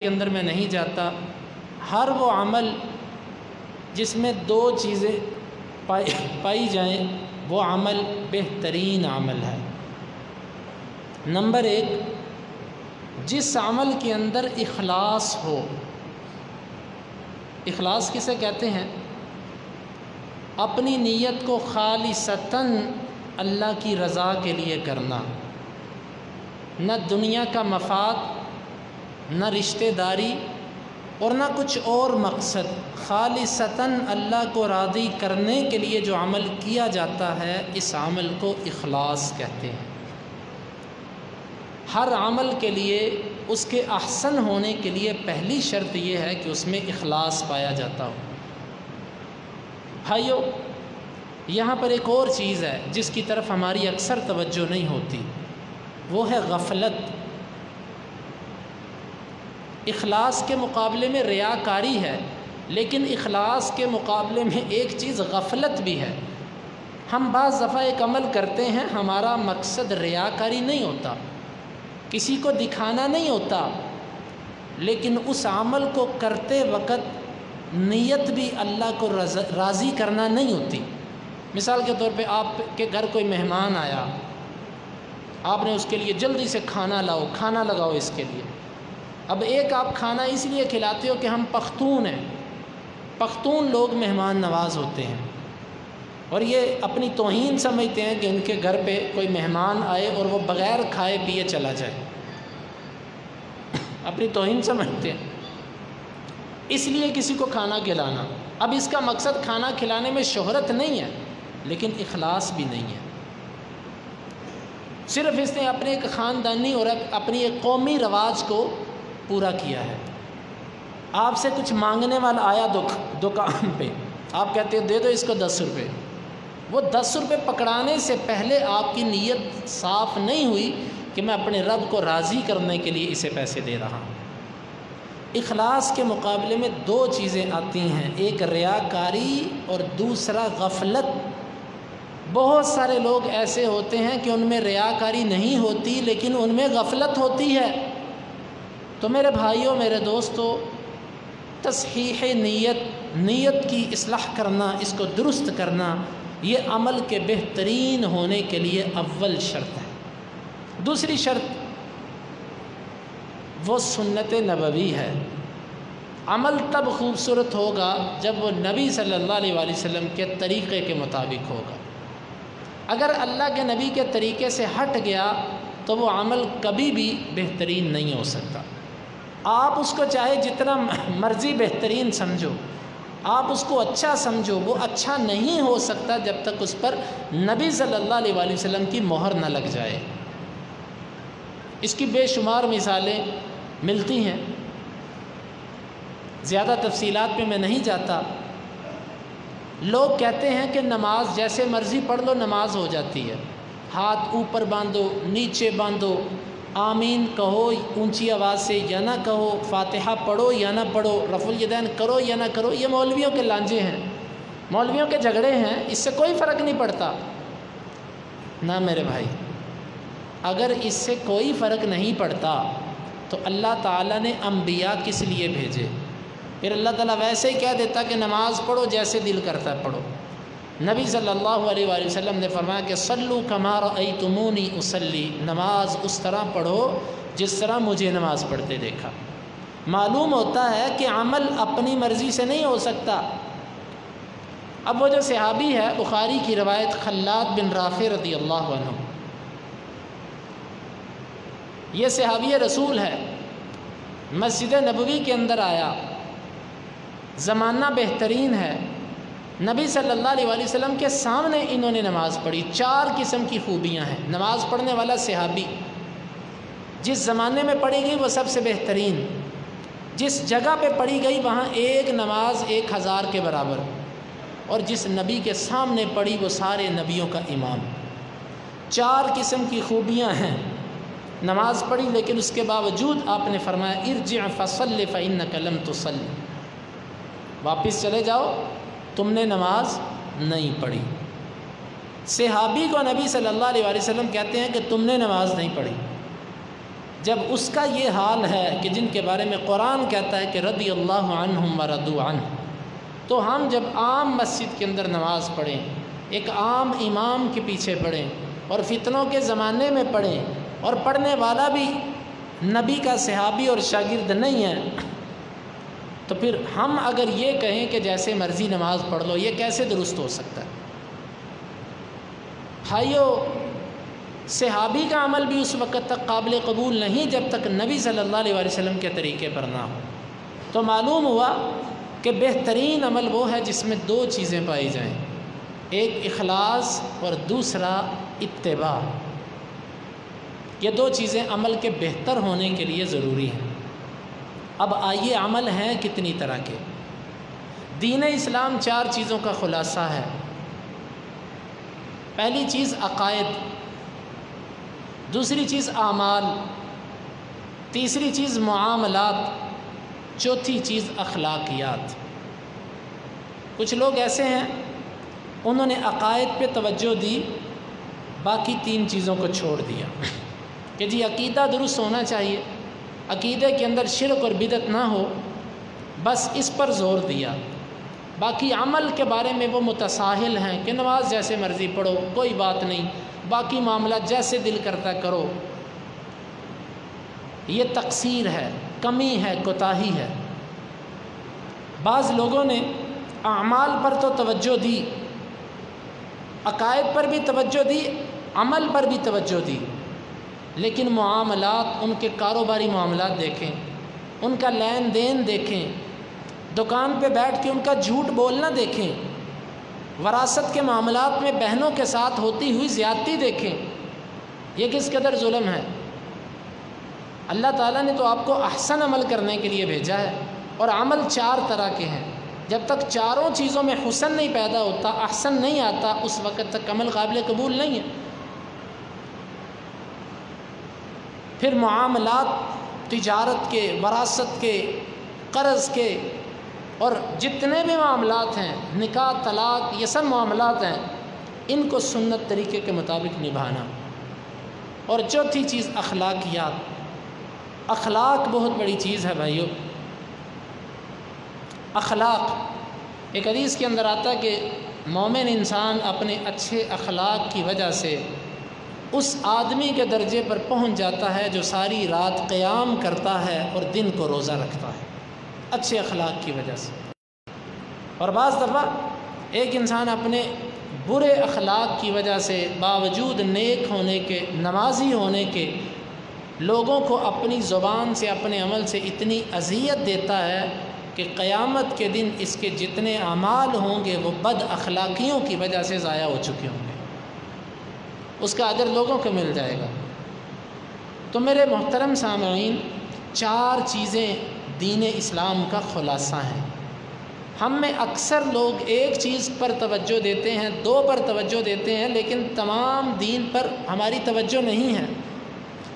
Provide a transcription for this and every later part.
کے اندر میں نہیں جاتا، ہر وہ عمل جس میں دو چیزیں پائی جائیں وہ عمل بہترین عمل ہے۔ نمبر ایک، جس عمل کے اندر اخلاص ہو۔ اخلاص کسے کہتے ہیں؟ اپنی نیت کو خالصتاً اللہ کی رضا کے لیے کرنا، نہ دنیا کا مفاد، نہ رشتہ داری اور نہ کچھ اور مقصد، خالصتاً اللہ کو راضی کرنے کے لیے جو عمل کیا جاتا ہے اس عمل کو اخلاص کہتے ہیں۔ ہر عمل کے لیے اس کے احسن ہونے کے لیے پہلی شرط یہ ہے کہ اس میں اخلاص پایا جاتا ہو۔ بھائیو، یہاں پر ایک اور چیز ہے جس کی طرف ہماری اکثر توجہ نہیں ہوتی، وہ ہے غفلت۔ اخلاص کے مقابلے میں ریاکاری ہے، لیکن اخلاص کے مقابلے میں ایک چیز غفلت بھی ہے۔ ہم بعض دفعہ ایک عمل کرتے ہیں، ہمارا مقصد ریاکاری نہیں ہوتا، کسی کو دکھانا نہیں ہوتا، لیکن اس عمل کو کرتے وقت نیت بھی اللہ کو راضی کرنا نہیں ہوتی۔ مثال کے طور پہ آپ کے گھر کوئی مہمان آیا، آپ نے اس کے لیے جلدی سے کھانا لاؤ، کھانا لگاؤ اس کے لیے۔ اب ایک آپ کھانا اس لیے کھلاتے ہو کہ ہم پختون ہیں، پختون لوگ مہمان نواز ہوتے ہیں، اور یہ اپنی توہین سمجھتے ہیں کہ ان کے گھر پہ کوئی مہمان آئے اور وہ بغیر کھائے پیے چلا جائے، اپنی توہین سمجھتے ہیں، اس لیے کسی کو کھانا کھلانا۔ اب اس کا مقصد کھانا کھلانے میں شہرت نہیں ہے، لیکن اخلاص بھی نہیں ہے، صرف اس نے اپنے ایک خاندانی اور اپنی ایک قومی رواج کو پورا کیا ہے۔ آپ سے کچھ مانگنے والا آیا دکان پہ، آپ کہتے ہیں دے دو اس کو 10 روپے، وہ 10 روپے پکڑانے سے پہلے آپ کی نیت صاف نہیں ہوئی کہ میں اپنے رب کو راضی کرنے کے لیے اسے پیسے دے رہا ہوں۔ اخلاص کے مقابلے میں دو چیزیں آتی ہیں، ایک ریاکاری اور دوسرا غفلت۔ بہت سارے لوگ ایسے ہوتے ہیں کہ ان میں ریاکاری نہیں ہوتی لیکن ان میں غفلت ہوتی ہے۔ تو میرے بھائیوں، میرے دوستو، تصحیح نیت کی اصلاح کرنا، اس کو درست کرنا، یہ عمل کے بہترین ہونے کے لیے اول شرط ہے۔ دوسری شرط وہ سنت نبوی ہے۔ عمل تب خوبصورت ہوگا جب وہ نبی صلی اللہ علیہ وآلہ وسلم کے طریقے کے مطابق ہوگا۔ اگر اللہ کے نبی کے طریقے سے ہٹ گیا تو وہ عمل کبھی بھی بہترین نہیں ہو سکتا۔ آپ اس کو چاہے جتنا مرضی بہترین سمجھو، آپ اس کو اچھا سمجھو، وہ اچھا نہیں ہو سکتا جب تک اس پر نبی صلی اللہ علیہ وآلہ وسلم کی مہر نہ لگ جائے۔ اس کی بے شمار مثالیں ملتی ہیں، زیادہ تفصیلات پہ میں نہیں جاتا۔ لوگ کہتے ہیں کہ نماز جیسے مرضی پڑھ لو نماز ہو جاتی ہے، ہاتھ اوپر باندھو، نیچے باندھو، آمین کہو اونچی آواز سے یا نہ کہو، فاتحہ پڑھو یا نہ پڑھو، رفع الیدین کرو یا نہ کرو، یہ مولویوں کے لانجے ہیں، مولویوں کے جھگڑے ہیں، اس سے کوئی فرق نہیں پڑتا۔ نہ میرے بھائی، اگر اس سے کوئی فرق نہیں پڑتا تو اللہ تعالیٰ نے انبیاء کس لیے بھیجے؟ پھر اللہ تعالیٰ ویسے ہی کہہ دیتا کہ نماز پڑھو جیسے دل کرتا ہے پڑھو۔ نبی صلی اللہ علیہ وآلہ وسلم نے فرمایا کہ صلو کما رأیتمونی اصلی، نماز اس طرح پڑھو جس طرح مجھے نماز پڑھتے دیکھا۔ معلوم ہوتا ہے کہ عمل اپنی مرضی سے نہیں ہو سکتا۔ اب وہ جو صحابی ہے، بخاری کی روایت، خلاد بن رافع رضی اللہ عنہ، یہ صحابی رسول ہے، مسجد نبوی کے اندر آیا، زمانہ بہترین ہے، نبی صلی اللہ علیہ وآلہ وسلم کے سامنے انہوں نے نماز پڑھی۔ 4 قسم کی خوبیاں ہیں نماز پڑھنے والا صحابی، جس زمانے میں پڑھی گئی وہ سب سے بہترین، جس جگہ پہ پڑھی گئی وہاں ایک نماز 1000 کے برابر، اور جس نبی کے سامنے پڑھی وہ سارے نبیوں کا امام۔ 4 قسم کی خوبیاں ہیں، نماز پڑھی لیکن اس کے باوجود آپ نے فرمایا ارجع فصل فإنک لم تصل، واپس چلے جاؤ، تم نے نماز نہیں پڑھی۔ صحابی کو نبی صلی اللہ علیہ وآلہ وسلم کہتے ہیں کہ تم نے نماز نہیں پڑھی، جب اس کا یہ حال ہے کہ جن کے بارے میں قرآن کہتا ہے کہ رضی اللہ عنہم ورضوا عنہ، تو ہم جب عام مسجد کے اندر نماز پڑھیں، ایک عام امام کے پیچھے پڑھیں اور فتنوں کے زمانے میں پڑھیں، اور پڑھنے والا بھی نبی کا صحابی اور شاگرد نہیں ہے، تو پھر ہم اگر یہ کہیں کہ جیسے مرضی نماز پڑھ لو، یہ کیسے درست ہو سکتا ہے؟ بھائیو، صحابی کا عمل بھی اس وقت تک قابل قبول نہیں جب تک نبی صلی اللہ علیہ وسلم کے طریقے پر نہ ہو۔ تو معلوم ہوا کہ بہترین عمل وہ ہے جس میں دو چیزیں پائی جائیں، ایک اخلاص اور دوسرا اتباع۔ یہ دو چیزیں عمل کے بہتر ہونے کے لیے ضروری ہیں۔ اب آئیے، عمل ہیں کتنی طرح کے؟ دین اسلام 4 چیزوں کا خلاصہ ہے۔ پہلی چیز عقائد، دوسری چیز اعمال، تیسری چیز معاملات، چوتھی چیز اخلاقیات۔ کچھ لوگ ایسے ہیں انہوں نے عقائد پہ توجہ دی، باقی 3 چیزوں کو چھوڑ دیا کہ جی عقیدہ درست ہونا چاہیے، عقیدے کے اندر شرک اور بدعت نہ ہو، بس اس پر زور دیا۔ باقی عمل کے بارے میں وہ متساہل ہیں کہ نماز جیسے مرضی پڑھو، کوئی بات نہیں، باقی معاملات جیسے دل کرتا کرو۔ یہ تقصیر ہے، کمی ہے، کوتاہی ہے۔ بعض لوگوں نے اعمال پر تو توجہ دی، عقائد پر بھی توجہ دی، عمل پر بھی توجہ دی، لیکن معاملات، ان کے کاروباری معاملات دیکھیں، ان کا لین دین دیکھیں، دکان پہ بیٹھ کے ان کا جھوٹ بولنا دیکھیں، وراثت کے معاملات میں بہنوں کے ساتھ ہوتی ہوئی زیادتی دیکھیں۔ یہ کس قدر ظلم ہے۔ اللہ تعالیٰ نے تو آپ کو احسن عمل کرنے کے لیے بھیجا ہے، اور عمل 4 طرح کے ہیں۔ جب تک چاروں چیزوں میں حسن نہیں پیدا ہوتا، احسن نہیں آتا، اس وقت تک عمل قابل قبول نہیں ہے۔ پھر معاملات، تجارت کے، وراثت کے، قرض کے، اور جتنے بھی معاملات ہیں، نکاح، طلاق، یہ سب معاملات ہیں، ان کو سنت طریقے کے مطابق نبھانا۔ اور چوتھی چیز اخلاقیات۔ اخلاق بہت بڑی چیز ہے بھائیو۔ اخلاق، ایک حدیث کے اندر آتا ہے کہ مومن انسان اپنے اچھے اخلاق کی وجہ سے اس آدمی کے درجے پر پہنچ جاتا ہے جو ساری رات قیام کرتا ہے اور دن کو روزہ رکھتا ہے، اچھے اخلاق کی وجہ سے۔ اور بعض دفعہ ایک انسان اپنے برے اخلاق کی وجہ سے، باوجود نیک ہونے کے، نمازی ہونے کے، لوگوں کو اپنی زبان سے، اپنے عمل سے اتنی اذیت دیتا ہے کہ قیامت کے دن اس کے جتنے اعمال ہوں گے وہ بد اخلاقیوں کی وجہ سے ضائع ہو چکے ہوں گے، اس کا اجر لوگوں کو مل جائے گا۔ تو میرے محترم سامعین، 4 چیزیں دین اسلام کا خلاصہ ہیں۔ ہم میں اکثر لوگ ایک چیز پر توجہ دیتے ہیں، 2 پر توجہ دیتے ہیں، لیکن تمام دین پر ہماری توجہ نہیں ہے،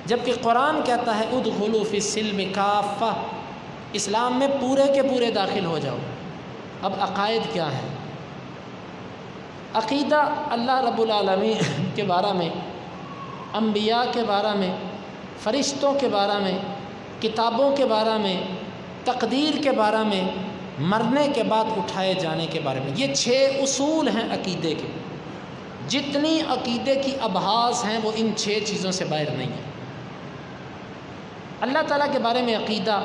جبکہ قرآن کہتا ہے ادخلوا فی السلم کافہ، اسلام میں پورے کے پورے داخل ہو جاؤ۔ اب عقائد کیا ہے؟ عقیدہ اللہ رب العالمین کے بارے میں، انبیاء کے بارے میں، فرشتوں کے بارے میں، کتابوں کے بارے میں، تقدیر کے بارے میں، مرنے کے بعد اٹھائے جانے کے بارے میں۔ یہ 6 اصول ہیں عقیدے کے۔ جتنی عقیدے کی ابحاث ہیں وہ ان 6 چیزوں سے باہر نہیں ہیں۔ اللہ تعالیٰ کے بارے میں عقیدہ،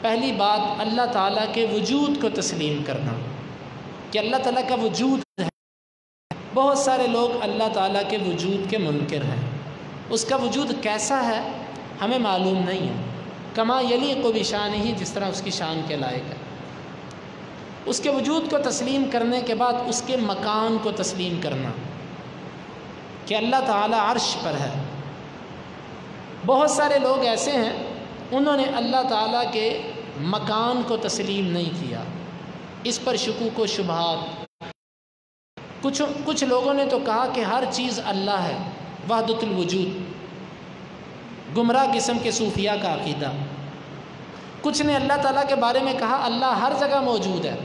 پہلی بات اللہ تعالیٰ کے وجود کو تسلیم کرنا کہ اللہ تعالیٰ کا وجود ہے۔ بہت سارے لوگ اللہ تعالیٰ کے وجود کے منکر ہیں، اس کا وجود کیسا ہے ہمیں معلوم نہیں ہے۔ کما یلیق بشانہ، جس طرح اس کی شان کے لائق ہے۔ اس کے وجود کو تسلیم کرنے کے بعد اس کے مکان کو تسلیم کرنا کہ اللہ تعالیٰ عرش پر ہے۔ بہت سارے لوگ ایسے ہیں انہوں نے اللہ تعالیٰ کے مکان کو تسلیم نہیں کیا، اس پر شکوک و شبہات۔ کچھ لوگوں نے تو کہا کہ ہر چیز اللہ ہے، وحدت الوجود، گمراہ قسم کے صوفیاء کا عقیدہ۔ کچھ نے اللہ تعالیٰ کے بارے میں کہا اللہ ہر جگہ موجود ہے،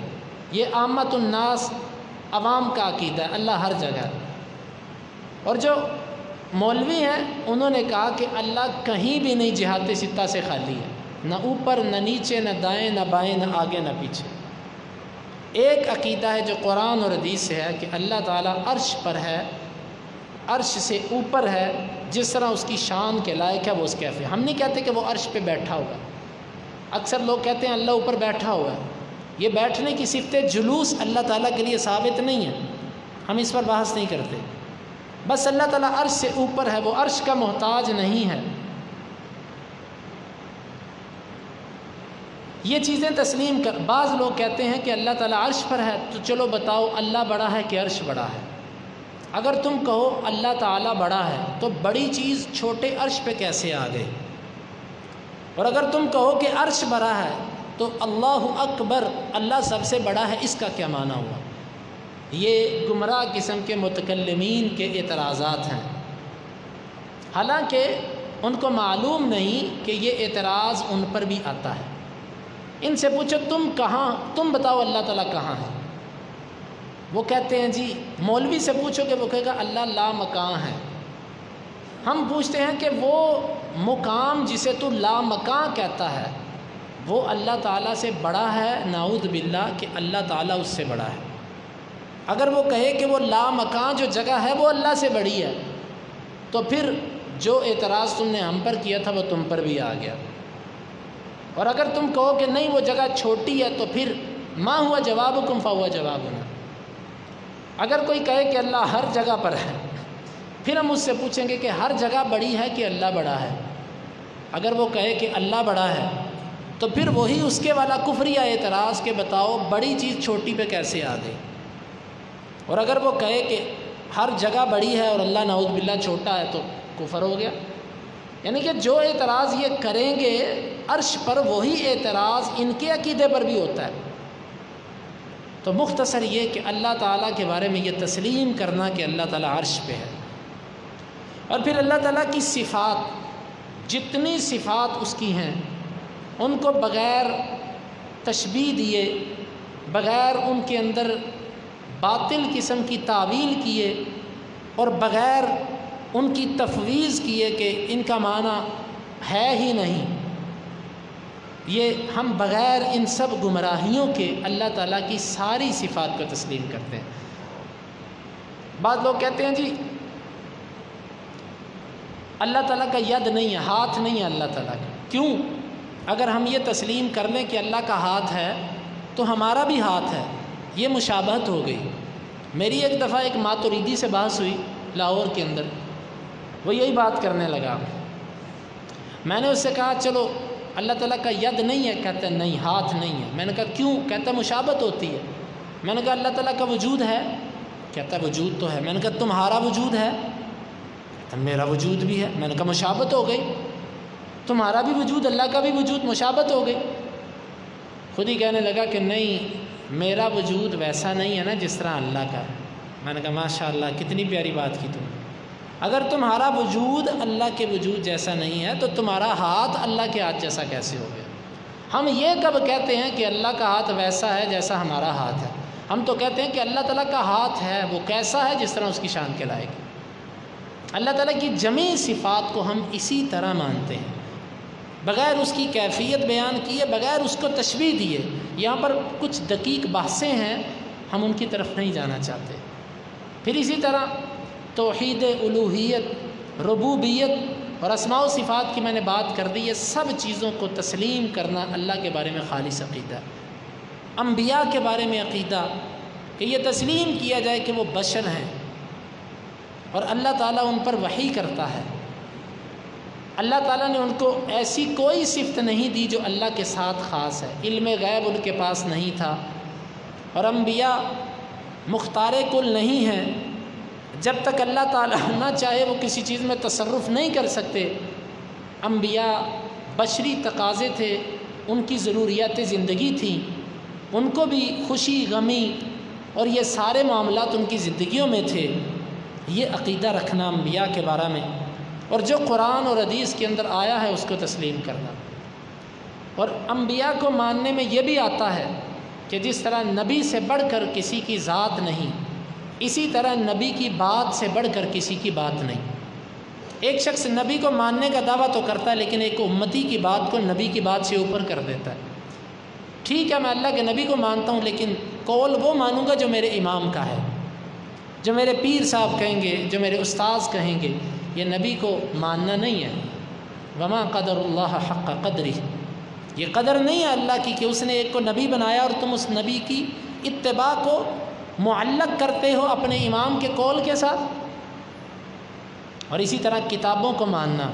یہ عامت الناس، عوام کا عقیدہ ہے، اللہ ہر جگہ ہے۔ اور جو مولوی ہیں، انہوں نے کہا کہ اللہ کہیں بھی نہیں جہات ستہ سے خالی ہے، نہ اوپر نہ نیچے نہ دائیں نہ بائیں نہ آگے نہ پیچھے۔ ایک عقیدہ ہے جو قرآن اور حدیث سے ہے کہ اللہ تعالیٰ عرش پر ہے، عرش سے اوپر ہے، جس طرح اس کی شان کے لائق ہے وہ اس کیفے۔ ہم نہیں کہتے کہ وہ عرش پہ بیٹھا ہوگا، اکثر لوگ کہتے ہیں اللہ اوپر بیٹھا ہوا ہے، یہ بیٹھنے کی صفت جلوس اللہ تعالیٰ کے لیے ثابت نہیں ہے، ہم اس پر بحث نہیں کرتے، بس اللہ تعالیٰ عرش سے اوپر ہے، وہ عرش کا محتاج نہیں ہے۔ یہ چیزیں تسلیم کر، بعض لوگ کہتے ہیں کہ اللہ تعالیٰ عرش پر ہے، تو چلو بتاؤ اللہ بڑا ہے کہ عرش بڑا ہے؟ اگر تم کہو اللہ تعالیٰ بڑا ہے تو بڑی چیز چھوٹے عرش پہ کیسے آ گئی؟ اور اگر تم کہو کہ عرش بڑا ہے تو اللہ اکبر، اللہ سب سے بڑا ہے، اس کا کیا معنی ہوا؟ یہ گمراہ قسم کے متکلمین کے اعتراضات ہیں، حالانکہ ان کو معلوم نہیں کہ یہ اعتراض ان پر بھی آتا ہے۔ ان سے پوچھو تم کہاں، تم بتاؤ اللہ تعالیٰ کہاں ہے؟ وہ کہتے ہیں جی، مولوی سے پوچھو کہ وہ کہے گا اللہ لا مکان ہے۔ ہم پوچھتے ہیں کہ وہ مقام جسے تو لا مکان کہتا ہے وہ اللہ تعالیٰ سے بڑا ہے؟ نعوذ باللہ کہ اللہ تعالیٰ اس سے بڑا ہے۔ اگر وہ کہے کہ وہ لا مکان جو جگہ ہے وہ اللہ سے بڑی ہے، تو پھر جو اعتراض تم نے ہم پر کیا تھا وہ تم پر بھی آ گیا۔ اور اگر تم کہو کہ نہیں وہ جگہ چھوٹی ہے تو پھر ما ہوا جوابکم فہو جوابنا۔ اگر کوئی کہے کہ اللہ ہر جگہ پر ہے، پھر ہم اس سے پوچھیں گے کہ ہر جگہ بڑی ہے کہ اللہ بڑا ہے؟ اگر وہ کہے کہ اللہ بڑا ہے تو پھر وہی اس کے والا کفریہ اعتراض کہ بتاؤ بڑی چیز چھوٹی پہ کیسے آ گئی؟ اور اگر وہ کہے کہ ہر جگہ بڑی ہے اور اللہ نعوذ باللہ چھوٹا ہے تو کفر ہو گیا۔ یعنی کہ جو اعتراض یہ کریں گے عرش پر، وہی اعتراض ان کے عقیدے پر بھی ہوتا ہے۔ تو مختصر یہ کہ اللہ تعالیٰ کے بارے میں یہ تسلیم کرنا کہ اللہ تعالیٰ عرش پہ ہے، اور پھر اللہ تعالیٰ کی صفات، جتنی صفات اس کی ہیں ان کو بغیر تشبیہ دیے، بغیر ان کے اندر باطل قسم کی تعویل کیے، اور بغیر ان کی تفویض کیے کہ ان کا معنی ہے ہی نہیں، یہ ہم بغیر ان سب گمراہیوں کے اللہ تعالیٰ کی ساری صفات کو تسلیم کرتے ہیں۔ بعض لوگ کہتے ہیں جی اللہ تعالیٰ کا ید نہیں ہے، ہاتھ نہیں ہے اللہ تعالیٰ کا۔ کیوں؟ اگر ہم یہ تسلیم کر لیں کہ اللہ کا ہاتھ ہے تو ہمارا بھی ہاتھ ہے، یہ مشابہت ہو گئی۔ میری ایک دفعہ ایک ماتریدی سے بحث ہوئی لاہور کے اندر، وہ یہی بات کرنے لگا۔ میں نے اس سے کہا چلو اللہ تعالیٰ کا ید نہیں ہے، کہتا ہے نہیں ہاتھ نہیں ہے۔ میں نے کہا کیوں؟ کہتا ہے مشابہت ہوتی ہے۔ میں نے کہا اللہ تعالیٰ کا وجود ہے؟ کہتا ہے وجود تو ہے۔ میں نے کہا تمہارا وجود ہے؟ کہتا ہے میرا وجود بھی ہے۔ میں نے کہا مشابہت ہو گئی، تمہارا بھی وجود اللہ کا بھی وجود، مشابہت ہو گئی۔ خود ہی کہنے لگا کہ نہیں میرا وجود ویسا نہیں ہے نا جس طرح اللہ کا ہے۔ میں نے کہا ماشاء اللہ کتنی پیاری بات کی تم نے۔ اگر تمہارا وجود اللہ کے وجود جیسا نہیں ہے تو تمہارا ہاتھ اللہ کے ہاتھ جیسا کیسے ہو گیا؟ ہم یہ کب کہتے ہیں کہ اللہ کا ہاتھ ویسا ہے جیسا ہمارا ہاتھ ہے؟ ہم تو کہتے ہیں کہ اللہ تعالیٰ کا ہاتھ ہے وہ کیسا ہے جس طرح اس کی شان کے لائق ہے۔ اللہ تعالیٰ کی جمیع صفات کو ہم اسی طرح مانتے ہیں، بغیر اس کی کیفیت بیان کیے، بغیر اس کو تشبیہ دیے۔ یہاں پر کچھ دقیق بحثیں ہیں، ہم ان کی طرف نہیں جانا چاہتے۔ پھر اسی طرح توحید الوہیت، ربوبیت اور اسماء و صفات کی میں نے بات کر دی، یہ سب چیزوں کو تسلیم کرنا اللہ کے بارے میں خالص عقیدہ۔ انبیاء کے بارے میں عقیدہ کہ یہ تسلیم کیا جائے کہ وہ بشر ہیں اور اللہ تعالیٰ ان پر وحی کرتا ہے۔ اللہ تعالیٰ نے ان کو ایسی کوئی صفت نہیں دی جو اللہ کے ساتھ خاص ہے، علم غیب ان کے پاس نہیں تھا، اور انبیاء مختار کل نہیں ہیں۔ جب تک اللہ تعالیٰ نہ چاہے وہ کسی چیز میں تصرف نہیں کر سکتے۔ انبیاء بشری تقاضے تھے، ان کی ضروریات زندگی تھیں، ان کو بھی خوشی غمی اور یہ سارے معاملات ان کی زندگیوں میں تھے۔ یہ عقیدہ رکھنا انبیاء کے بارے میں، اور جو قرآن اور حدیث کے اندر آیا ہے اس کو تسلیم کرنا۔ اور انبیاء کو ماننے میں یہ بھی آتا ہے کہ جس طرح نبی سے بڑھ کر کسی کی ذات نہیں، اسی طرح نبی کی بات سے بڑھ کر کسی کی بات نہیں۔ ایک شخص نبی کو ماننے کا دعویٰ تو کرتا ہے لیکن ایک امتی کی بات کو نبی کی بات سے اوپر کر دیتا ہے۔ ٹھیک ہے، میں اللہ کے نبی کو مانتا ہوں لیکن قول وہ مانوں گا جو میرے امام کا ہے، جو میرے پیر صاحب کہیں گے، جو میرے استاذ کہیں گے۔ یہ نبی کو ماننا نہیں ہے۔ وما قدر اللہ حق قدری، یہ قدر نہیں ہے اللہ کی کہ اس نے ایک کو نبی بنایا اور تم اس نبی کی اتباع کو معلق کرتے ہو اپنے امام کے قول کے ساتھ۔ اور اسی طرح کتابوں کو ماننا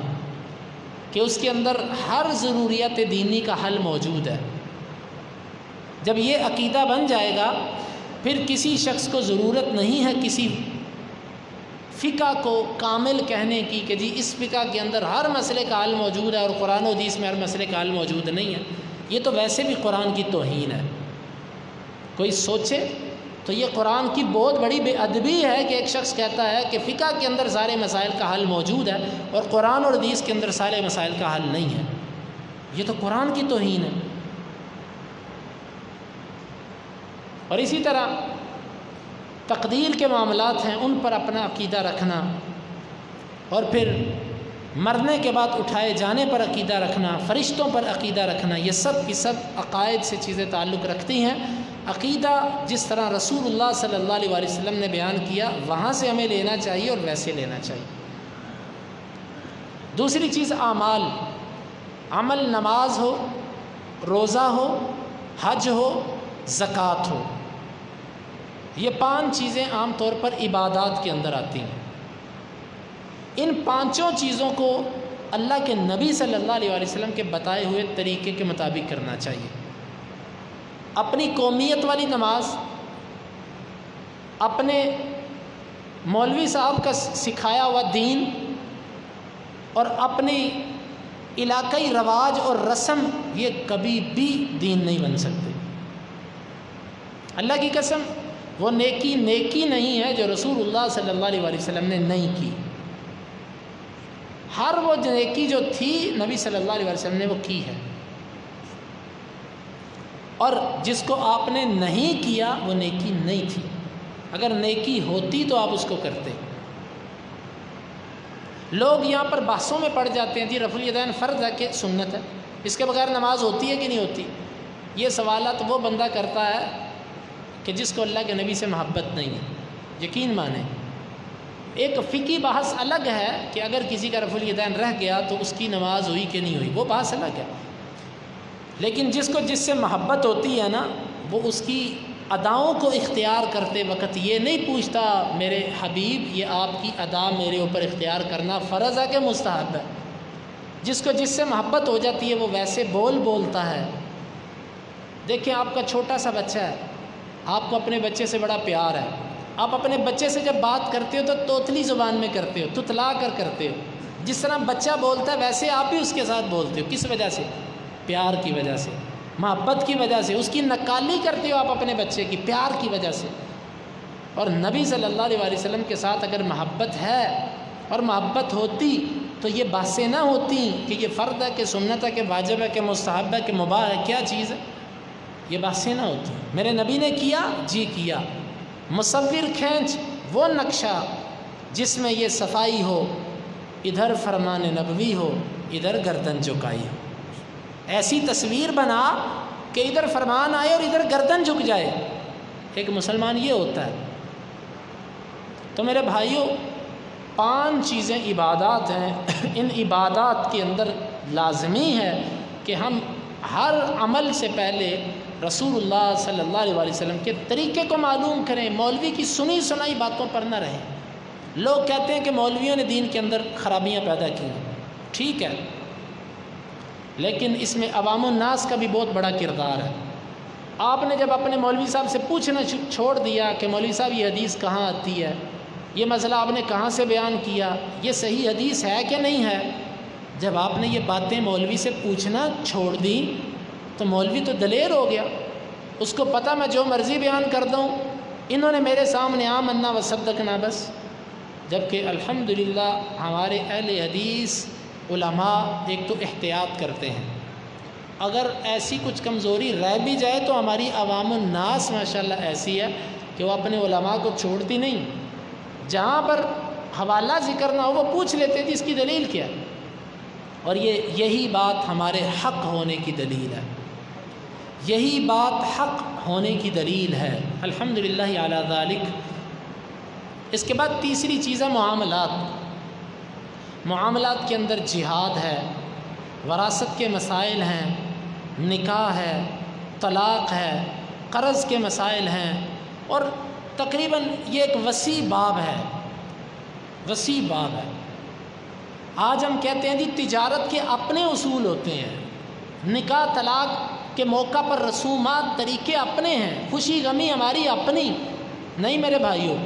کہ اس کے اندر ہر ضروریات دینی کا حل موجود ہے۔ جب یہ عقیدہ بن جائے گا پھر کسی شخص کو ضرورت نہیں ہے کسی فقہ کو کامل کہنے کی کہ جی اس فقہ کے اندر ہر مسئلے کا حل موجود ہے اور قرآن و حدیث میں ہر مسئلے کا حل موجود نہیں ہے۔ یہ تو ویسے بھی قرآن کی توہین ہے۔ کوئی سوچے تو یہ قرآن کی بہت بڑی بے ادبی ہے کہ ایک شخص کہتا ہے کہ فقہ کے اندر سارے مسائل کا حل موجود ہے اور قرآن اور حدیث کے اندر سارے مسائل کا حل نہیں ہے۔ یہ تو قرآن کی توہین ہے۔ اور اسی طرح تقدیر کے معاملات ہیں، ان پر اپنا عقیدہ رکھنا، اور پھر مرنے کے بعد اٹھائے جانے پر عقیدہ رکھنا، فرشتوں پر عقیدہ رکھنا، یہ سب کی سب عقائد سے چیزیں تعلق رکھتی ہیں۔ عقیدہ جس طرح رسول اللہ صلی اللہ علیہ وسلم نے بیان کیا وہاں سے ہمیں لینا چاہیے اور ویسے لینا چاہیے۔ دوسری چیز اعمال، عمل، نماز ہو، روزہ ہو، حج ہو، زکوٰۃ ہو، یہ 5 چیزیں عام طور پر عبادات کے اندر آتی ہیں۔ ان 5 چیزوں کو اللہ کے نبی صلی اللہ علیہ وسلم کے بتائے ہوئے طریقے کے مطابق کرنا چاہیے۔ اپنی قومیت والی نماز، اپنے مولوی صاحب کا سکھایا ہوا دین، اور اپنی علاقائی رواج اور رسم، یہ کبھی بھی دین نہیں بن سکتے۔ اللہ کی قسم وہ نیکی نہیں ہے جو رسول اللہ صلی اللہ علیہ وسلم نے نہیں کی۔ ہر وہ نیکی جو تھی نبی صلی اللہ علیہ وسلم نے وہ کی ہے، اور جس کو آپ نے نہیں کیا وہ نیکی نہیں تھی۔ اگر نیکی ہوتی تو آپ اس کو کرتے۔ لوگ یہاں پر بحثوں میں پڑ جاتے ہیں، جی رفع الیدین فرض ہے کہ سنت ہے، اس کے بغیر نماز ہوتی ہے کہ نہیں ہوتی؟ یہ سوالات وہ بندہ کرتا ہے کہ جس کو اللہ کے نبی سے محبت نہیں ہے۔ یقین مانیں، ایک فقہی بحث الگ ہے کہ اگر کسی کا رفع الیدین رہ گیا تو اس کی نماز ہوئی کہ نہیں ہوئی، وہ بحث الگ ہے۔ لیکن جس کو جس سے محبت ہوتی ہے نا، وہ اس کی اداؤں کو اختیار کرتے وقت یہ نہیں پوچھتا میرے حبیب یہ آپ کی ادا میرے اوپر اختیار کرنا فرض ہے کہ مستحب ہے۔ جس کو جس سے محبت ہو جاتی ہے وہ ویسے بولتا ہے۔ دیکھیں، آپ کا چھوٹا سا بچہ ہے، آپ کو اپنے بچے سے بڑا پیار ہے، آپ اپنے بچے سے جب بات کرتے ہو تو توتلی زبان میں کرتے ہو، تتلا کر کرتے ہو۔ جس طرح بچہ بولتا ہے ویسے آپ بھی اس کے ساتھ بولتے ہو۔ کس وجہ سے؟ پیار کی وجہ سے، محبت کی وجہ سے۔ اس کی نکالی کرتے ہو آپ اپنے بچے کی، پیار کی وجہ سے۔ اور نبی صلی اللہ علیہ وسلم کے ساتھ اگر محبت ہے اور محبت ہوتی تو یہ باتیں نہ ہوتی کہ یہ فرض ہے کہ سنت ہے کہ واجب ہے کہ مستحب ہے کہ مباح ہے، کیا چیز ہے، یہ باتیں نہ ہوتی۔ میرے نبی نے کیا، جی کیا۔ مصور کھینچ وہ نقشہ جس میں یہ صفائی ہو، ادھر فرمان نبوی ہو، ادھر گردن جھکائی ہو۔ ایسی تصویر بنا کہ ادھر فرمان آئے اور ادھر گردن جھک جائے۔ ایک مسلمان یہ ہوتا ہے۔ تو میرے بھائیوں، 5 چیزیں عبادات ہیں۔ ان عبادات کے اندر لازمی ہے کہ ہم ہر عمل سے پہلے رسول اللہ صلی اللہ علیہ وسلم کے طریقے کو معلوم کریں، مولوی کی سنی سنائی باتوں پر نہ رہیں۔ لوگ کہتے ہیں کہ مولویوں نے دین کے اندر خرابیاں پیدا کی ہیں، ٹھیک ہے، لیکن اس میں عوام الناس کا بھی بہت بڑا کردار ہے۔ آپ نے جب اپنے مولوی صاحب سے پوچھنا چھوڑ دیا کہ مولوی صاحب یہ حدیث کہاں آتی ہے، یہ مسئلہ آپ نے کہاں سے بیان کیا، یہ صحیح حدیث ہے کہ نہیں ہے، جب آپ نے یہ باتیں مولوی سے پوچھنا چھوڑ دیں تو مولوی تو دلیر ہو گیا، اس کو پتہ میں جو مرضی بیان کر دوں، انہوں نے میرے سامنے آمنا و صدقنا بس۔ جبکہ الحمدللہ ہمارے اہل حدیث علماء ایک تو احتیاط کرتے ہیں، اگر ایسی کچھ کمزوری رہ بھی جائے تو ہماری عوام الناس ماشاءاللہ ایسی ہے کہ وہ اپنے علماء کو چھوڑتی نہیں۔ جہاں پر حوالہ ذکر نہ ہو وہ پوچھ لیتے تھے اس کی دلیل کیا ہے، اور یہی بات ہمارے حق ہونے کی دلیل ہے، یہی بات حق ہونے کی دلیل ہے، الحمدللہ علی ذالک۔ اس کے بعد تیسری چیز ہے معاملات۔ معاملات کے اندر جہاد ہے، وراثت کے مسائل ہیں، نکاح ہے، طلاق ہے، قرض کے مسائل ہیں، اور تقریباً یہ ایک وسیع باب ہے، وسیع باب ہے۔ آج ہم کہتے ہیں جی تجارت کے اپنے اصول ہوتے ہیں، نکاح طلاق کے موقع پر رسومات طریقے اپنے ہیں، خوشی غمی ہماری اپنی نہیں میرے بھائیوں۔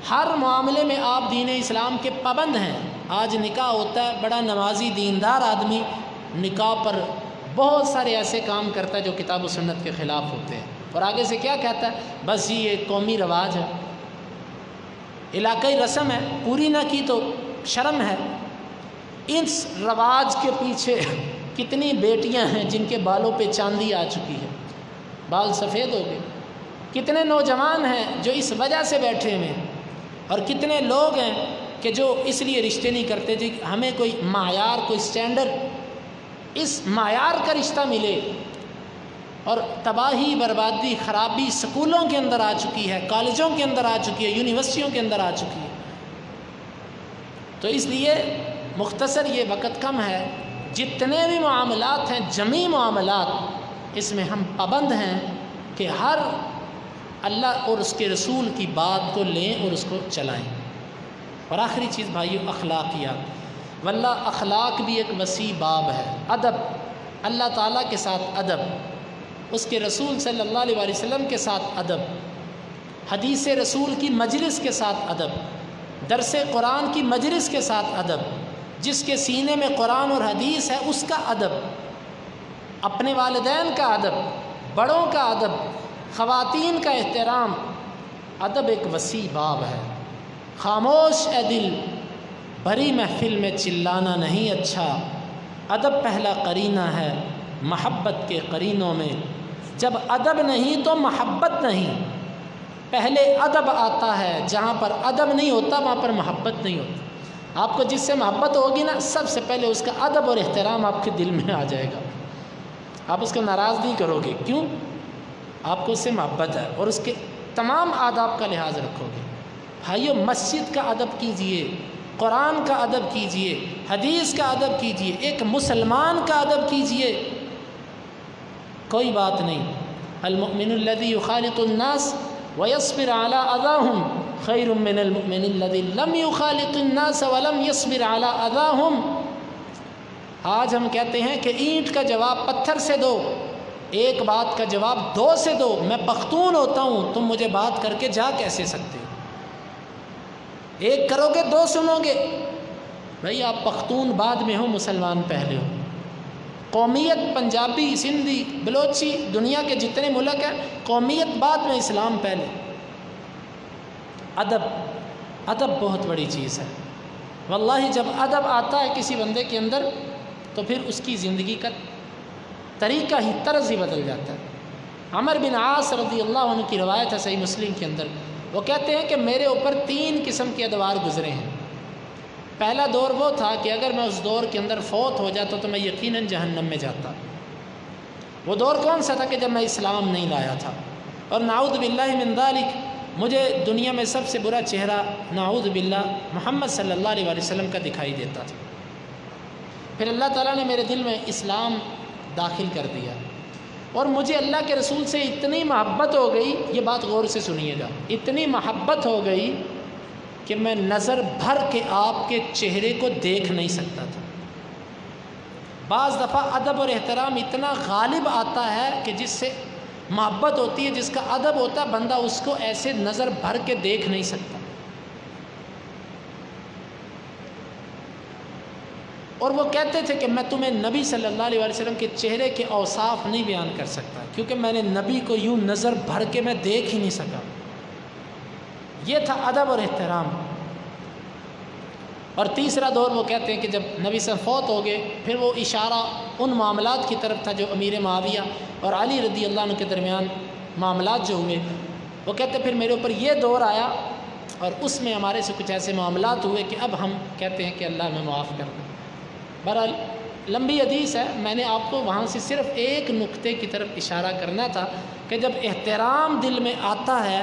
ہر معاملے میں آپ دین اسلام کے پابند ہیں۔ آج نکاح ہوتا ہے، بڑا نمازی دیندار آدمی نکاح پر بہت سارے ایسے کام کرتا ہے جو کتاب و سنت کے خلاف ہوتے ہیں، اور آگے سے کیا کہتا ہے، بس یہ قومی رواج ہے، علاقائی رسم ہے، پوری نہ کی تو شرم ہے۔ اس رواج کے پیچھے کتنی بیٹیاں ہیں جن کے بالوں پہ چاندی آ چکی ہے، بال سفید ہو گئے، کتنے نوجوان ہیں جو اس وجہ سے بیٹھے ہوئے ہیں، اور کتنے لوگ ہیں کہ جو اس لیے رشتے نہیں کرتے جی ہمیں کوئی معیار، کوئی سٹینڈرڈ، اس معیار کا رشتہ ملے، اور تباہی، بربادی، خرابی سکولوں کے اندر آ چکی ہے، کالجوں کے اندر آ چکی ہے، یونیورسٹیوں کے اندر آ چکی ہے۔ تو اس لیے مختصر یہ وقت کم ہے، جتنے بھی معاملات ہیں، جمی معاملات، اس میں ہم پابند ہیں کہ ہر اللہ اور اس کے رسول کی بات کو لیں اور اس کو چلائیں۔ اور آخری چیز بھائیو، اخلاقیات۔ واللہ اخلاق بھی ایک وسیع باب ہے۔ ادب، اللہ تعالیٰ کے ساتھ ادب، اس کے رسول صلی اللہ علیہ وسلم کے ساتھ ادب، حدیث رسول کی مجلس کے ساتھ ادب، درس قرآن کی مجلس کے ساتھ ادب، جس کے سینے میں قرآن اور حدیث ہے اس کا ادب، اپنے والدین کا ادب، بڑوں کا ادب، خواتین کا احترام۔ ادب ایک وسیع باب ہے۔ خاموش اے دل، بھری محفل میں چلانا نہیں اچھا، ادب پہلا قرینہ ہے محبت کے قرینوں میں، جب ادب نہیں تو محبت نہیں، پہلے ادب آتا ہے، جہاں پر ادب نہیں ہوتا وہاں پر محبت نہیں ہوتی۔ آپ کو جس سے محبت ہوگی نا، سب سے پہلے اس کا ادب اور احترام آپ کے دل میں آ جائے گا، آپ اس کو ناراض نہیں کرو گے، کیوں؟ آپ کو اس سے محبت ہے، اور اس کے تمام آداب کا لحاظ رکھو گے۔ بھائیو، مسجد کا ادب کیجئے، قرآن کا ادب کیجئے، حدیث کا ادب کیجئے، ایک مسلمان کا ادب کیجئے۔ کوئی بات نہیں، المؤمن الذی یخالط الناس ویصبر علی اذاہم خیر من المؤمن الذی لم یخالط الناس ولم یصبر علی اذاہم۔ آج ہم کہتے ہیں کہ اینٹ کا جواب پتھر سے دو، ایک بات کا جواب دو سے دو، میں پختون ہوتا ہوں، تم مجھے بات کر کے جا کیسے سکتے ہو؟ ایک کرو گے دو سنو گے، بھائی آپ پختون بعد میں ہو، مسلمان پہلے ہو۔ قومیت پنجابی، سندھی، بلوچی، دنیا کے جتنے ملک ہیں، قومیت بعد میں، اسلام پہلے۔ ادب، ادب بہت بڑی چیز ہے واللہ۔ جب ادب آتا ہے کسی بندے کے اندر تو پھر اس کی زندگی کا طریقہ ہی، طرز ہی بدل جاتا ہے۔ عمر بن عاص رضی اللہ عنہ کی روایت ہے صحیح مسلم کے اندر، وہ کہتے ہیں کہ میرے اوپر 3 قسم کے ادوار گزرے ہیں۔ پہلا دور وہ تھا کہ اگر میں اس دور کے اندر فوت ہو جاتا تو میں یقیناً جہنم میں جاتا۔ وہ دور کون سا تھا؟ کہ جب میں اسلام نہیں لایا تھا، اور نعوذ باللہ من ذالک، مجھے دنیا میں سب سے برا چہرہ نعوذ باللہ محمد صلی اللہ علیہ وسلم کا دکھائی دیتا تھا۔ پھر اللہ تعالیٰ نے میرے دل میں اسلام داخل کر دیا، اور مجھے اللہ کے رسول سے اتنی محبت ہو گئی، یہ بات غور سے سنیے گا، اتنی محبت ہو گئی کہ میں نظر بھر کے آپ کے چہرے کو دیکھ نہیں سکتا تھا۔ بعض دفعہ ادب اور احترام اتنا غالب آتا ہے کہ جس سے محبت ہوتی ہے، جس کا ادب ہوتا ہے، بندہ اس کو ایسے نظر بھر کے دیکھ نہیں سکتا۔ اور وہ کہتے تھے کہ میں تمہیں نبی صلی اللہ علیہ وسلم کے چہرے کے اوصاف نہیں بیان کر سکتا، کیونکہ میں نے نبی کو یوں نظر بھر کے میں دیکھ ہی نہیں سکا۔ یہ تھا ادب اور احترام۔ اور تیسرا دور وہ کہتے ہیں کہ جب نبی صلی اللہ علیہ وسلم فوت ہو گئے، پھر وہ اشارہ ان معاملات کی طرف تھا جو امیر معاویہ اور علی رضی اللہ عنہ کے درمیان معاملات جو ہوئے، وہ کہتے پھر میرے اوپر یہ دور آیا، اور اس میں ہمارے سے کچھ ایسے معاملات ہوئے کہ اب ہم کہتے ہیں کہ اللہ ہمیں معاف کر دے۔ بہرحال لمبی حدیث ہے، میں نے آپ کو وہاں سے صرف ایک نقطے کی طرف اشارہ کرنا تھا کہ جب احترام دل میں آتا ہے،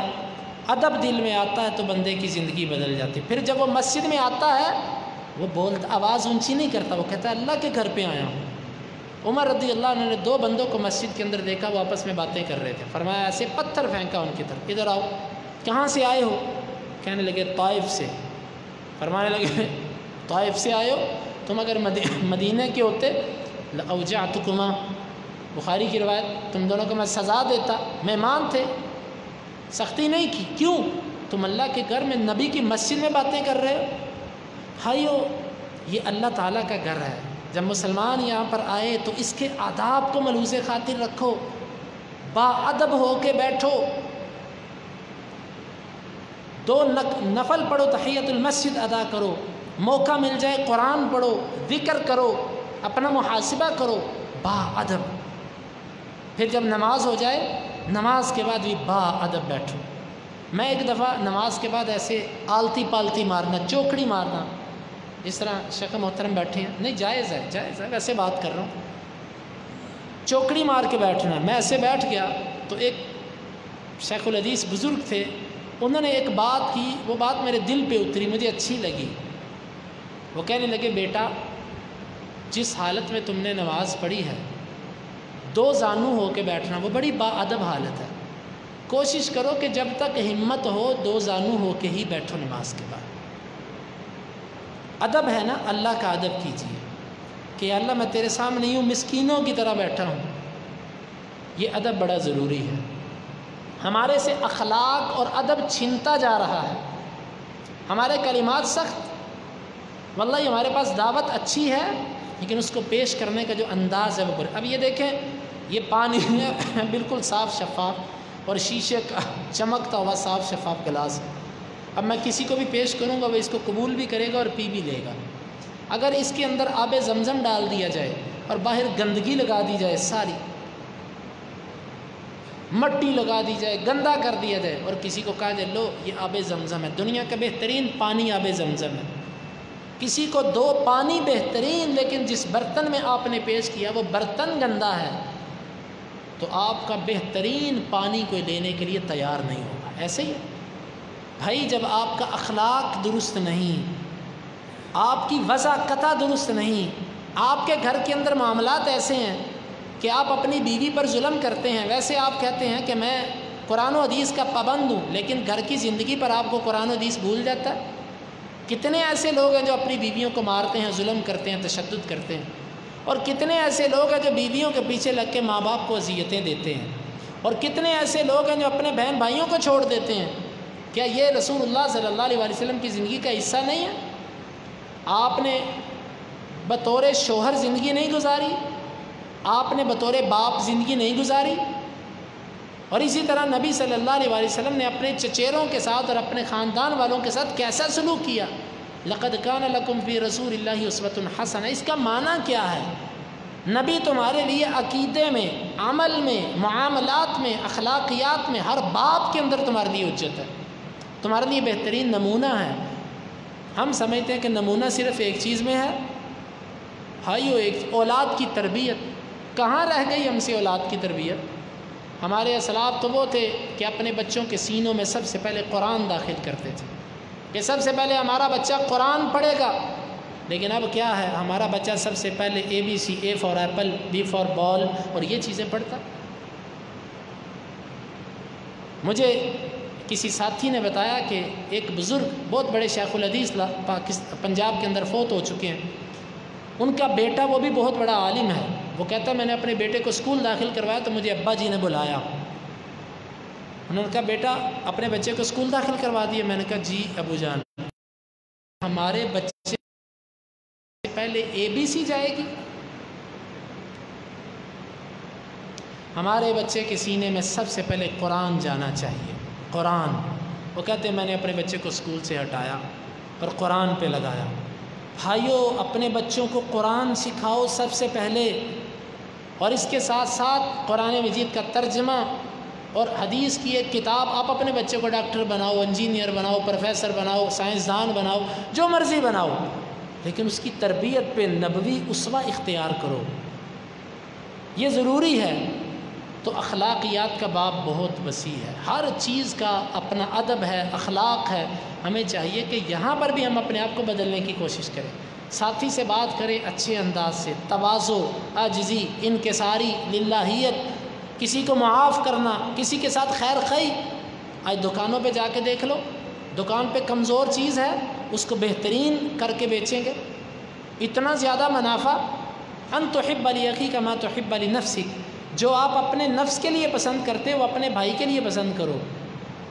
ادب دل میں آتا ہے، تو بندے کی زندگی بدل جاتی ہے۔ پھر جب وہ مسجد میں آتا ہے، وہ بولتا، آواز اونچی نہیں کرتا، وہ کہتا ہے اللہ کے گھر پہ آیا ہوں۔ عمر رضی اللہ عنہ نے 2 بندوں کو مسجد کے اندر دیکھا، وہ آپس میں باتیں کر رہے تھے، فرمایا ایسے پتھر پھینکا ان کی طرف، ادھر آؤ، کہاں سے آئے ہو؟ کہنے لگے طائف سے۔ فرمانے لگے طائف سے آئے ہو؟ تم اگر مدینہ کے ہوتے لأوجعتکما، بخاری کی روایت، تم دونوں کو میں سزا دیتا، مہمان تھے، سختی نہیں کی، کیوں؟ تم اللہ کے گھر میں نبی کی مسجد میں باتیں کر رہے ہو۔ بھائیو، یہ اللہ تعالیٰ کا گھر ہے، جب مسلمان یہاں پر آئے تو اس کے آداب کو ملحوظ خاطر رکھو، با ادب ہو کے بیٹھو، 2 نفل پڑھو، تحیۃ المسجد ادا کرو، موقع مل جائے قرآن پڑھو، ذکر کرو، اپنا محاسبہ کرو، با ادب۔ پھر جب نماز ہو جائے، نماز کے بعد بھی با ادب بیٹھو۔ میں ایک دفعہ نماز کے بعد ایسے آلتی پالتی مارنا، چوکڑی مارنا، جس طرح شیخ محترم بیٹھے ہیں، نہیں جائز ہے، جائز ہے، ویسے بات کر رہا ہوں، چوکڑی مار کے بیٹھنا۔ میں ایسے بیٹھ گیا تو ایک شیخ الحدیث بزرگ تھے، انہوں نے ایک بات کی، وہ بات میرے دل پہ اتری، مجھے اچھی لگی۔ وہ کہنے لگے بیٹا، جس حالت میں تم نے نماز پڑھی ہے، 2 زانو ہو کے بیٹھنا، وہ بڑی با ادب حالت ہے، کوشش کرو کہ جب تک ہمت ہو 2 زانو ہو کے ہی بیٹھو نماز کے بعد۔ ادب ہے نا، اللہ کا ادب کیجیے کہ اللہ میں تیرے سامنے ہوں، مسکینوں کی طرح بیٹھا ہوں، یہ ادب بڑا ضروری ہے۔ ہمارے سے اخلاق اور ادب چھنتا جا رہا ہے، ہمارے کلمات سخت، واللہ ہمارے پاس دعوت اچھی ہے، لیکن اس کو پیش کرنے کا جو انداز ہے وہ برا۔ اب یہ دیکھیں، یہ پانی ہے بالکل صاف شفاف، اور شیشے کا چمکتا ہوا صاف شفاف گلاس ہے۔ اب میں کسی کو بھی پیش کروں گا، وہ اس کو قبول بھی کرے گا اور پی بھی لے گا۔ اگر اس کے اندر آب زمزم ڈال دیا جائے اور باہر گندگی لگا دی جائے، ساری مٹی لگا دی جائے، گندا کر دیا جائے، اور کسی کو کہا جائے لو یہ آب زمزم ہے، دنیا کا بہترین پانی آب زمزم ہے، کسی کو 2 پانی بہترین، لیکن جس برتن میں آپ نے پیش کیا وہ برتن گندا ہے، تو آپ کا بہترین پانی کوئی لینے کے لیے تیار نہیں ہوگا۔ ایسے ہی بھائی، جب آپ کا اخلاق درست نہیں، آپ کی وضاقتہ درست نہیں، آپ کے گھر کے اندر معاملات ایسے ہیں کہ آپ اپنی بیوی پر ظلم کرتے ہیں، ویسے آپ کہتے ہیں کہ میں قرآن و حدیث کا پابند ہوں، لیکن گھر کی زندگی پر آپ کو قرآن و حدیث بھول جاتا ہے۔ کتنے ایسے لوگ ہیں جو اپنی بیویوں کو مارتے ہیں، ظلم کرتے ہیں، تشدد کرتے ہیں، اور کتنے ایسے لوگ ہیں جو بیویوں کے پیچھے لگ کے ماں باپ کو اذیتیں دیتے ہیں، اور کتنے ایسے لوگ ہیں جو اپنے بہن بھائیوں کو چھوڑ دیتے ہیں۔ کیا یہ رسول اللہ صلی اللہ علیہ وسلم کی زندگی کا حصہ نہیں ہے؟ آپ نے بطور شوہر زندگی نہیں گزاری، آپ نے بطور باپ زندگی نہیں گزاری، اور اسی طرح نبی صلی اللہ علیہ وسلم نے اپنے چچیروں کے ساتھ اور اپنے خاندان والوں کے ساتھ کیسا سلوک کیا۔ لقد کان لکم فی رسول اللہ اسوۃ حسنہ، اس کا معنی کیا ہے؟ نبی تمہارے لیے عقیدے میں، عمل میں، معاملات میں، اخلاقیات میں، ہر باب کے اندر تمہارے لیے حجت ہے، تمہارے لیے بہترین نمونہ ہے۔ ہم سمجھتے ہیں کہ نمونہ صرف ایک چیز میں ہے، بھائیو، ایک اولاد کی تربیت۔ کہاں رہ گئی ہم سے اولاد کی تربیت؟ ہمارے اسلاف تو وہ تھے کہ اپنے بچوں کے سینوں میں سب سے پہلے قرآن داخل کرتے تھے کہ سب سے پہلے ہمارا بچہ قرآن پڑھے گا، لیکن اب کیا ہے، ہمارا بچہ سب سے پہلے ABC، A for apple, B for ball, اور یہ چیزیں پڑھتا۔ مجھے کسی ساتھی نے بتایا کہ ایک بزرگ بہت بڑے شیخ الحدیث پنجاب کے اندر فوت ہو چکے ہیں، ان کا بیٹا وہ بھی بہت بڑا عالم ہے، وہ کہتا ہے میں نے اپنے بیٹے کو اسکول داخل کروایا تو مجھے ابا جی نے بلایا، انہوں نے کہا بیٹا اپنے بچے کو اسکول داخل کروا دیا؟ میں نے کہا جی ابو جان، ہمارے بچے سے پہلے ABC جائے گی؟ ہمارے بچے کے سینے میں سب سے پہلے قرآن جانا چاہیے، قرآن۔ وہ کہتے ہیں میں نے اپنے بچے کو اسکول سے ہٹایا اور قرآن پہ لگایا۔ بھائیو، اپنے بچوں کو قرآن سکھاؤ سب سے پہلے، اور اس کے ساتھ ساتھ قرآن مجید کا ترجمہ اور حدیث کی ایک کتاب آپ اپنے بچے کو ڈاکٹر بناؤ، انجینئر بناؤ، پروفیسر بناؤ، سائنسدان بناؤ، جو مرضی بناؤ، لیکن اس کی تربیت پہ نبوی اسوہ اختیار کرو، یہ ضروری ہے۔ تو اخلاقیات کا باب بہت وسیع ہے، ہر چیز کا اپنا ادب ہے، اخلاق ہے۔ ہمیں چاہیے کہ یہاں پر بھی ہم اپنے آپ کو بدلنے کی کوشش کریں، ساتھی سے بات کریں اچھے انداز سے، تواضع، عاجزی، انکساری، للہیت، کسی کو معاف کرنا، کسی کے ساتھ خیر خواہی۔ آج دکانوں پہ جا کے دیکھ لو، دکان پہ کمزور چیز ہے اس کو بہترین کر کے بیچیں گے، اتنا زیادہ منافع۔ ان تحب لاخیک ما تحب لنفسک، جو آپ اپنے نفس کے لیے پسند کرتے ہو اپنے بھائی کے لیے پسند کرو۔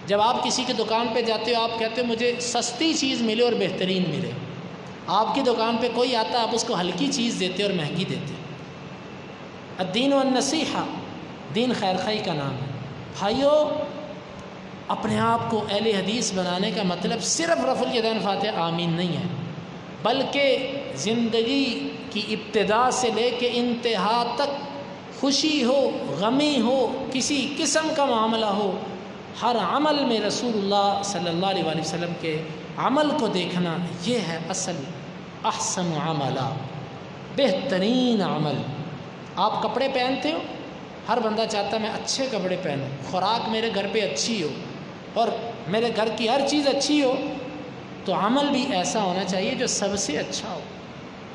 جب آپ کسی کی دکان پہ جاتے ہو، آپ کہتے ہو مجھے سستی چیز ملے اور بہترین ملے، آپ کی دکان پہ کوئی آتا آپ اس کو ہلکی چیز دیتے اور مہنگی دیتے۔ الدین والنصیحہ، دین خیر خواہی کا نام ہے۔ بھائیو، اپنے آپ کو اہل حدیث بنانے کا مطلب صرف رفع الیدین فاتحہ آمین نہیں ہے، بلکہ زندگی کی ابتدا سے لے کے انتہا تک، خوشی ہو، غمی ہو، کسی قسم کا معاملہ ہو، ہر عمل میں رسول اللہ صلی اللہ علیہ وآلہ وسلم کے عمل کو دیکھنا، یہ ہے اصل احسن عملہ، بہترین عمل۔ آپ کپڑے پہنتے ہو، ہر بندہ چاہتا ہے میں اچھے کپڑے پہنوں، خوراک میرے گھر پہ اچھی ہو اور میرے گھر کی ہر چیز اچھی ہو، تو عمل بھی ایسا ہونا چاہیے جو سب سے اچھا ہو،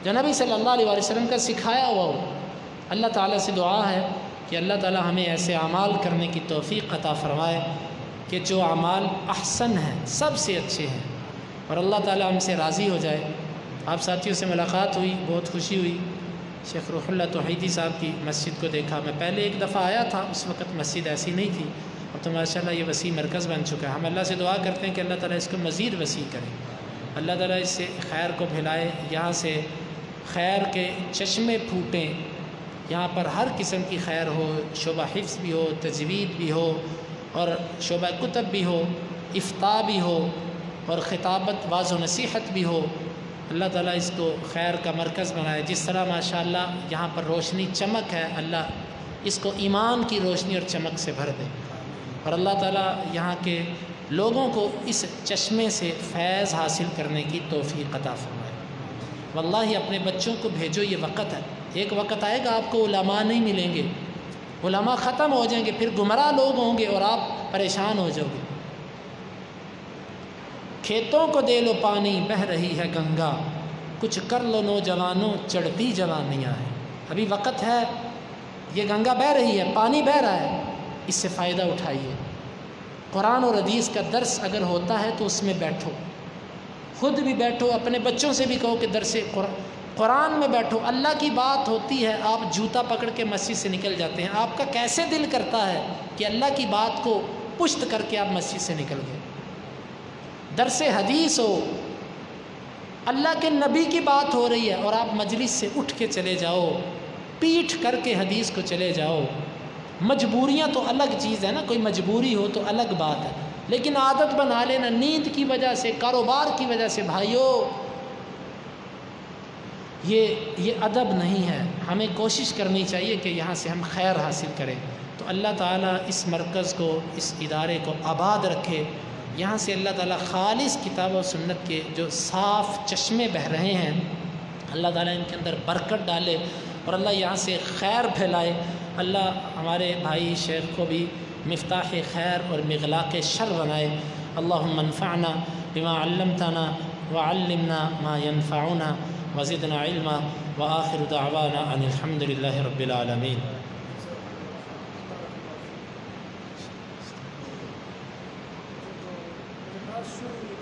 جو نبی صلی اللہ علیہ وآلہ وسلم کا سکھایا ہوا ہو۔ اللہ تعالیٰ سے دعا ہے کہ اللہ تعالیٰ ہمیں ایسے اعمال کرنے کی توفیق عطا فرمائے کہ جو اعمال احسن ہیں، سب سے اچھے ہیں، اور اللہ تعالیٰ ہم سے راضی ہو جائے۔ آپ ساتھیوں سے ملاقات ہوئی، بہت خوشی ہوئی۔ شیخ روح اللہ توحیدی صاحب کی مسجد کو دیکھا، میں پہلے ایک دفعہ آیا تھا، اس وقت مسجد ایسی نہیں تھی، اب تو ماشاءاللہ یہ وسیع مرکز بن چکا ہے۔ ہم اللہ سے دعا کرتے ہیں کہ اللہ تعالیٰ اس کو مزید وسیع کرے، اللہ تعالیٰ اس سے خیر کو پھیلائے، یہاں سے خیر کے چشمے پھوٹیں، یہاں پر ہر قسم کی خیر ہو، شعبہ حفظ بھی ہو، تجوید بھی ہو، اور شعبہ کتب بھی ہو، افتاء بھی ہو، اور خطابت، واعظ و نصیحت بھی ہو۔ اللہ تعالیٰ اس کو خیر کا مرکز بنائے۔ جس طرح ماشاءاللہ یہاں پر روشنی چمک ہے، اللہ اس کو ایمان کی روشنی اور چمک سے بھر دے، اور اللہ تعالیٰ یہاں کے لوگوں کو اس چشمے سے فیض حاصل کرنے کی توفیق عطا فرمائے۔ واللہ اپنے بچوں کو بھیجو، یہ وقت ہے، ایک وقت آئے گا آپ کو علماء نہیں ملیں گے، علماء ختم ہو جائیں گے، پھر گمراہ لوگ ہوں گے اور آپ پریشان ہو جاؤ گے۔ کھیتوں کو دے لو پانی، بہہ رہی ہے گنگا، کچھ کر لو نوجوانوں، چڑھتی جوانیاں ہیں۔ ابھی وقت ہے، یہ گنگا بہہ رہی ہے، پانی بہہ رہا ہے، اس سے فائدہ اٹھائیے۔ قرآن اور حدیث کا درس اگر ہوتا ہے تو اس میں بیٹھو، خود بھی بیٹھو، اپنے بچوں سے بھی کہو کہ درس قرآن میں بیٹھو۔ اللہ کی بات ہوتی ہے، آپ جوتا پکڑ کے مسجد سے نکل جاتے ہیں، آپ کا کیسے دل کرتا ہے کہ اللہ کی بات کو پشت کر کے آپ مسجد سے نکل گئے۔ درس حدیث ہو، اللہ کے نبی کی بات ہو رہی ہے اور آپ مجلس سے اٹھ کے چلے جاؤ، پیٹھ کر کے حدیث کو چلے جاؤ۔ مجبوریاں تو الگ چیز ہے نا، کوئی مجبوری ہو تو الگ بات ہے، لیکن عادت بنا لینا نیند کی وجہ سے، کاروبار کی وجہ سے، بھائیو یہ ادب نہیں ہے۔ ہمیں کوشش کرنی چاہیے کہ یہاں سے ہم خیر حاصل کریں۔ تو اللہ تعالیٰ اس مرکز کو، اس ادارے کو آباد رکھے، یہاں سے اللہ تعالیٰ خالص کتاب و سنت کے جو صاف چشمے بہہ رہے ہیں، اللہ تعالیٰ ان کے اندر برکت ڈالے، اور اللہ یہاں سے خیر پھیلائے۔ اللہ ہمارے بھائی شیخ کو بھی مفتاح خیر اور مغلاق شر بنائے۔ اللہم انفعنا بما علمتنا وعلمنا ما ينفعنا وزدنا علما وآخر دعوانا ان الحمد للہ رب العالمین۔ شکریہ۔